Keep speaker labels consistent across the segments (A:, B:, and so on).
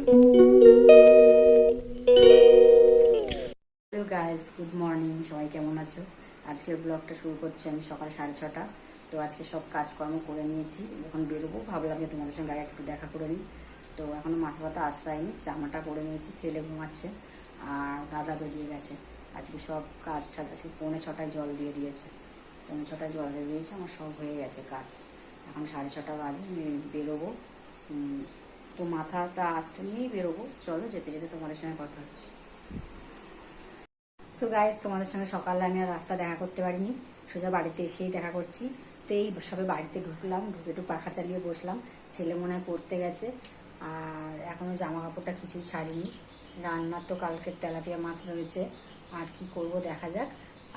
A: Hello guys, good morning. সবাই কেমন আছো? আজকের ব্লগটা শুরু করছি আমি সকাল 6:30। তো আজকে সব কাজকর্ম করে নিয়েছি, এখন বেরোবো। ভাবলাম যে তোমাদের সঙ্গে একটু দেখা করে নিই। তো এখনও মাথা ব্যথা আশ্রয়নি, জামাটা পরে নিয়েছি। ছেলে ঘুমাচ্ছে আর দাদা বেরিয়ে গেছে। আজকে সব কাজ আজকে 5:45 জল দিয়ে দিয়েছে। 5:45 জল দিয়ে দিয়েছে, আমার সব হয়ে গেছে কাজ। এখন 6:30 বাজে, আমি বেরোবো। তো মাথাটা আঁচটা নিয়েই বেরোবো। চলো, যেতে যেতে তোমাদের সঙ্গে কথা হচ্ছে। সো গাইজ, তোমাদের সঙ্গে সকালে আমি আর রাস্তা দেখা করতে পারিনি, সোজা বাড়িতে এসেই দেখা করছি। তো এই সবে বাড়িতে ঢুকলাম, ঢুকে একটু পাখা চালিয়ে বসলাম। ছেলে মনে হয় পড়তে গেছে, আর এখনও জামা কাপড়টা কিছুই ছাড়িনি। রান্নার তো কালকের তেলাপিয়া মাছ রয়েছে, আর কি করব দেখা যাক।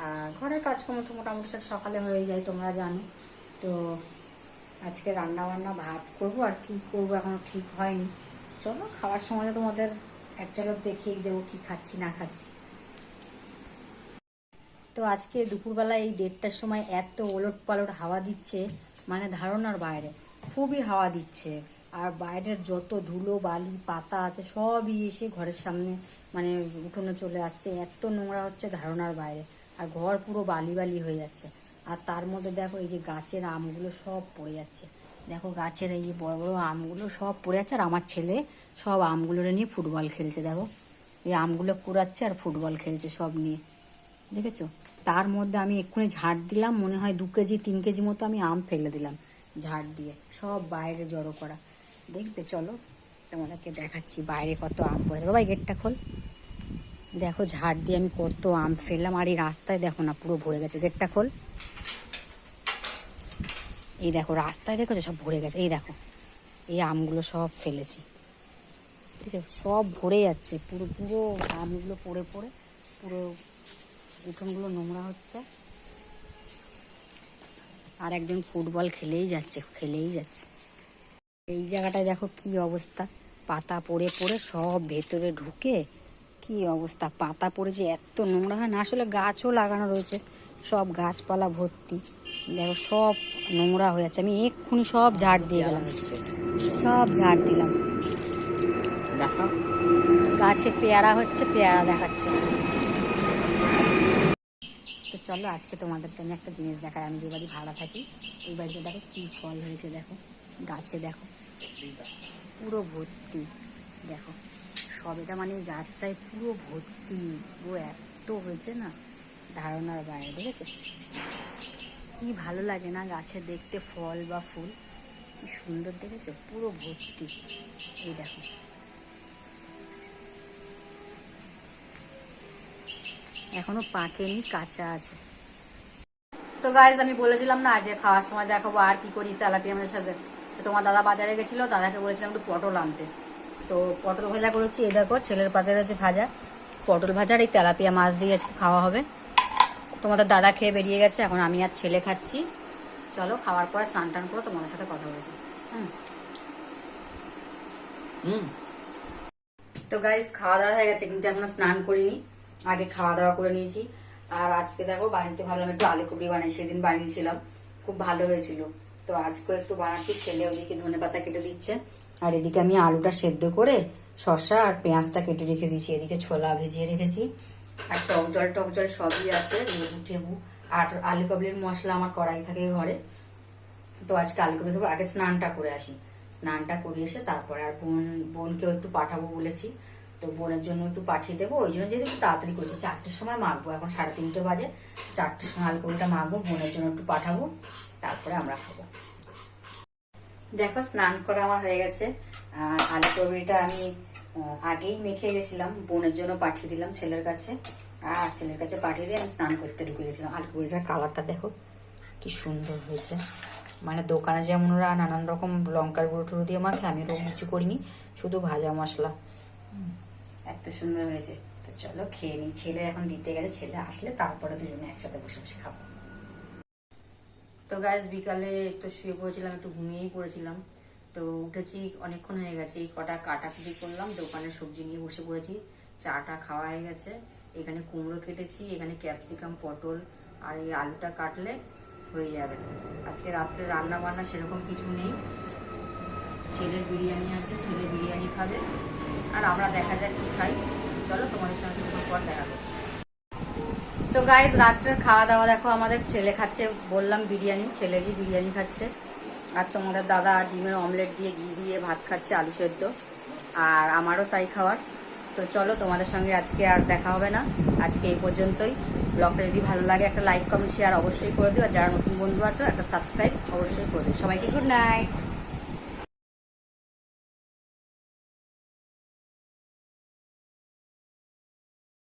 A: আর ঘরের কাজকর্ম তো মোটামুটি সব সকালে হয়ে যায়, তোমরা জানো। তো আজকে রান্না বান্না ভাত করবো, আর কি করবো এখনো ঠিক হয়নি। চলো, খাওয়ার সময় তোমাদের এক ঝলক দেখিয়ে দেবো কি খাচ্ছি না খাচ্ছি। তো আজকে দুপুরবেলা এই 1:30টার সময় এত ওলট পালট হাওয়া দিচ্ছে, মানে ধারণার বাইরে। খুবই হাওয়া দিচ্ছে, আর বাইরের যত ধুলো বালি পাতা আছে সবই এসে ঘরের সামনে, মানে উঠোনে চলে আসছে। এত নোংরা হচ্ছে ধারণার বাইরে, আর ঘর পুরো বালি বালি হয়ে যাচ্ছে। আর তার মধ্যে দেখো, এই যে গাছের আমগুলো সব পড়ে যাচ্ছে। দেখো গাছের এই বড় বড় আমগুলো সব পড়ে যাচ্ছে, আর আমার ছেলে সব আমগুলো নিয়ে ফুটবল খেলছে। দেখো, এই আমগুলো কুড়াচ্ছে আর ফুটবল খেলছে সব নিয়ে, দেখেছো? তার মধ্যে আমি এক্ষুনি ঝাড় দিলাম, মনে হয় 2 কেজি 3 কেজি মতো আমি আম ফেলে দিলাম ঝাড় দিয়ে, সব বাইরে জড়ো করা। দেখবে, চলো তোমাদেরকে দেখাচ্ছি বাইরে কত আম পড়েছে। বাবা, গেটটা খোল। দেখো ঝাড় দিয়ে আমি কত আম ফেললাম, আর এই রাস্তায় দেখো না, পুরো ভরে গেছে। গেটটা খোল। এই দেখো রাস্তায়, দেখো সব ভরে গেছে। এই দেখো, এই আমগুলো সব ফেলেছি, ঠিক আছে? সব ভরে যাচ্ছে, পুরো পুরো আমগুলো পড়ে পড়ে পুরো উঠোনগুলো নোংরা হচ্ছে। আর একজন ফুটবল খেলেই যাচ্ছে, খেলেই যাচ্ছে। এই জায়গাটায় দেখো কি অবস্থা, পাতা পড়ে পড়ে সব ভেতরে ঢুকে কি অবস্থা। পাতা পড়েছে, এত নোংরা হয় না। আসলে গাছও লাগানো রয়েছে, সব গাছপালা ভর্তি। দেখো সব নোংরা হয়ে যাচ্ছে। আমি এক্ষুনি সব ঝাড় দিয়ে গেলাম, সব ঝাড় দিলাম। দেখো গাছে পেয়ারা হচ্ছে, পেয়ারা দেখাচ্ছে। তো চলো, আজকে তোমাদেরকে আমি একটা জিনিস দেখাই। আমি যে বাড়ি ভাড়া থাকি, এই বাড়িতে দেখো কি ফল হয়েছে। দেখো গাছে, দেখো পুরো ভর্তি। দেখো সব, এটা মানে গাছটায় পুরো ভর্তি, পুরো এত হয়েছে না ধারণার বাইরে। দেখেছো কি ভালো লাগে না গাছে দেখতে, ফল বা ফুল কি সুন্দর, দেখেছো? পুরো ভর্তি। এই দেখো, এখনো পাকেনি, কাঁচা আছে। তো গাইজ, আমি বলেছিলাম না যে খাওয়ার সময় দেখাবো আর কি করি তেলাপিয়া মাছের সাথে। তো তোমার দাদা বাজারে গেছিলো, দাদাকে বলেছিলাম একটু পটল আনতে। তো পটল ভাজা করেছি। এই দেখো ছেলের পাতে রয়েছে ভাজা, পটল ভাজার এই তেলাপিয়া মাছ দিয়ে আজকে খাওয়া হবে। তোমাদের দাদা খেয়ে বেরিয়ে গেছে, এখন আমি আর ছেলে খাচ্ছি। চলো, খাওয়ার পরে স্নান টান করে তোমাদের সাথে কথা বলেছি। তো গাইজ, খাওয়া দাওয়া হয়ে গেছে, কিন্তু এখনো স্নান করিনি, আগে খাওয়া দাওয়া করে নিয়েছি। আর আজকে দেখো বাড়িতে ভাবলাম একটু আলু কপি বানাই, সেদিন বানিয়েছিলাম, খুব ভালো হয়েছিল। তো আজকেও একটু বানাচ্ছি। ছেলে ওদিকে ধনে পাতা কেটে দিচ্ছে, আর এদিকে আমি আলুটা সেদ্ধ করে শসা আর পেঁয়াজটা কেটে রেখে দিয়েছি। এদিকে ছোলা ভিজিয়ে রেখেছি, আর টক জল সবই আছে, লেবু টেবু। আর আলু কাবলির মশলা আমার কড়াই থাকে ঘরে। তো আজকে আলু কপি খাবো। আগে স্নানটা করে আসি, স্নানটা করে এসে তারপরে আর বোনকেও একটু পাঠাবো বলেছি। তো বোনের জন্য একটু পাঠিয়ে দেবো, ওই জন্য যেহেতু একটু তাড়াতাড়ি করছি। 4টের সময় মাখবো, এখন 3:30 বাজে। 4টের সময় আলু কপিটা মাখবো, বোনের জন্য একটু পাঠাবো, তারপরে আমরা খাবো। দেখো স্নান করা আমার হয়ে গেছে। আর আলু কপিটা আমি আগেই মেখে গেছিলাম, বোনের জন্য পাঠিয়ে দিলাম ছেলের কাছে। আর ছেলের কাছে পাঠিয়ে দিয়ে আমি স্নান করতে ঢুকে গেছিলাম। আলু কপিটার কালারটা দেখো কি সুন্দর হয়েছে। মানে দোকানে যেমন ওরা নানান রকম লঙ্কার গুঁড়ো টুড়ো দিয়ে মাখে, আমি ওরকম কিছু করিনি, শুধু ভাজা মশলা। এত সুন্দর হয়েছে। তো চলো খেয়ে নিই। ছেলে এখন দিতে গেলে, ছেলে আসলে তারপরে দুজনে একসাথে বসে বসে খাবো। তো গাইজ, বিকালে তো শুয়ে পড়েছিলাম, একটু ঘুমিয়েই পড়েছিলাম। তো উঠেছি, অনেকক্ষণ হয়ে গেছে। এই কটা কাটাকুটি করলাম, দোকানের সবজি নিয়ে বসে পড়েছি। চাটা খাওয়া হয়ে গেছে। এখানে কুমড়ো কেটেছি, এখানে ক্যাপসিকাম, পটল, আর এই আলুটা কাটলে হয়ে যাবে। আজকে রাত্রে রান্না বান্না সেরকম কিছু নেই। ছেলের বিরিয়ানি আছে, ছেলে বিরিয়ানি কি খাবে, আর আমরা দেখা যাক কি খাই। চলো তোমাদের সঙ্গে কিছুক্ষণ পর দেখা করছি। তো গাইজ রাত্রের খাওয়া দাওয়া দেখো, আমাদের ছেলে খাচ্ছে, বললাম বিরিয়ানি, ছেলে কি বিরিয়ানি খাচ্ছে, আর তোমাদের দাদা ডিমের অমলেট দিয়ে ঘি দিয়ে ভাত খাচ্ছে, আলু সেদ্ধ, আর আমারও তাই খাওয়ার। তো চলো তোমাদের সঙ্গে আজকে আর দেখা হবে না, আজকে এই পর্যন্তই। ব্লগটা যদি ভালো লাগে একটা লাইক কমেন্ট শেয়ার অবশ্যই করে দিও, আর যারা নতুন বন্ধু আছো একটা সাবস্ক্রাইব অবশ্যই করে দিও। সবাইকে গুড নাইট।